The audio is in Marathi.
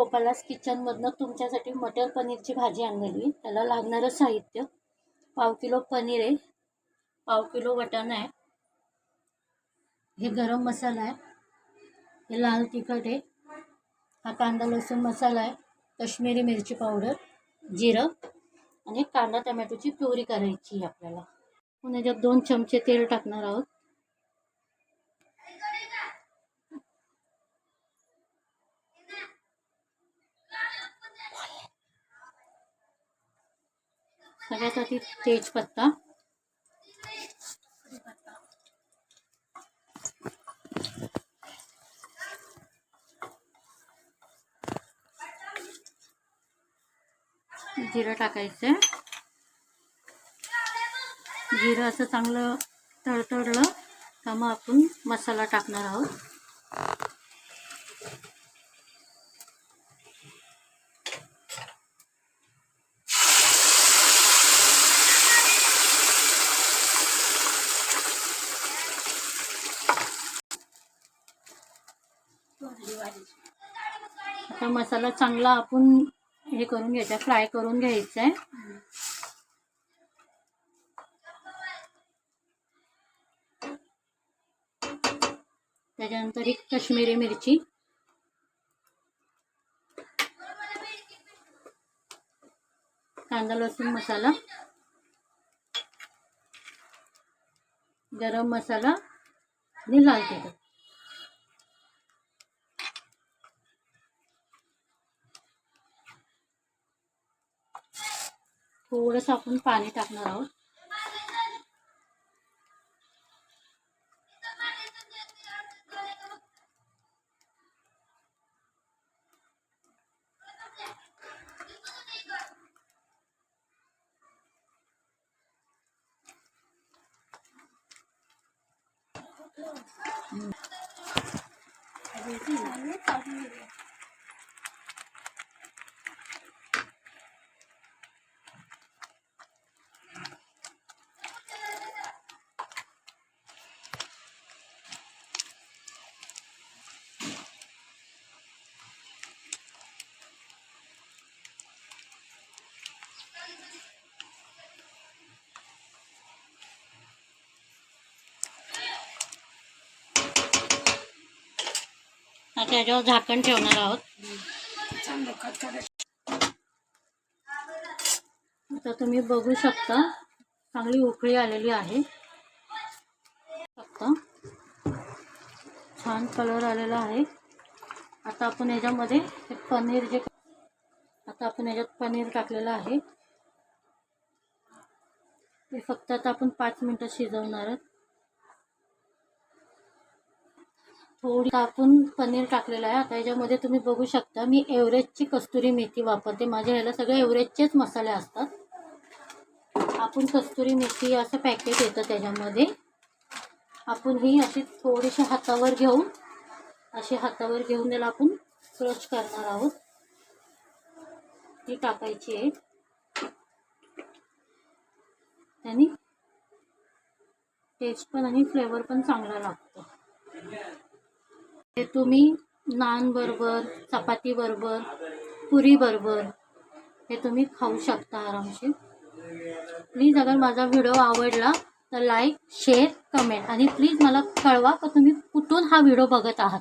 गोपालास किचनमधनं तुमच्यासाठी मटर पनीरची भाजी आणलेली. त्याला लागणारं साहित्य: पाव किलो पनीर आहे, पाव किलो वाटाणा आहे, हे गरम मसाला आहे, हे लाल तिखट आहे, हा कांदा लसूण मसाला आहे, काश्मीरी मिरची पावडर, जिरं आणि कांदा टोमॅटोची प्युरी करायची आहे आपल्याला. पुन्हा याच्यात 2 चमचे तेल टाकणार आहोत. सगळ्यात आधी तेजपत्ता, जिरं टाकायचं. जिरं असं चांगलं तडतडलं का मग आपण मसाला टाकणार आहोत. आता मसाला चांगला आपण हे करून घ्यायचा, फ्राय करून घ्यायचा आहे. त्याच्यानंतर एक काश्मीरी मिरची, कांदा लसूण मसाला, गरम मसाला आणि लाल तिखट. थोडंसं आपण पाणी टाकणार आहोत. आता याच्यावर झाकण ठेवणार आहोत. आता तुम्ही बघू शकता चांगली उकळी आलेली आहे. छान कलर आलेला आहे. आता आपण याच्यामध्ये पनीर याच्यात पनीर टाकलेलं आहे. ते फक्त आता आपण 5 मिनिटं शिजवणार आहोत. थोडी आपण पनीर टाकलेलं आहे. आता याच्यामध्ये तुम्ही बघू शकता मी एव्हरेस्टची कस्तुरी मेथी वापरते. माझ्या ह्याला सगळे एव्हरेस्टचेच मसाले असतात. आपण कस्तुरी मेथी असं पॅकेट येतं, त्याच्यामध्ये आपण ही अशी थोडीशी हातावर घेऊन त्याला आपण क्रश करणार आहोत. ती टाकायची आहे. त्याने टेस्ट पण आणि फ्लेवर पण चांगला लागतो. हे तुम्ही नान बरोबर, चपाती बरोबर, पुरी बरोबर हे तुम्ही खाऊ शकता आरामशीर. प्लीज अगर माझा व्हिडिओ आवडला तर लाईक, शेअर, कमेंट आणि प्लीज मला कळवा की तुम्ही कुठून हा व्हिडिओ बघत आहात.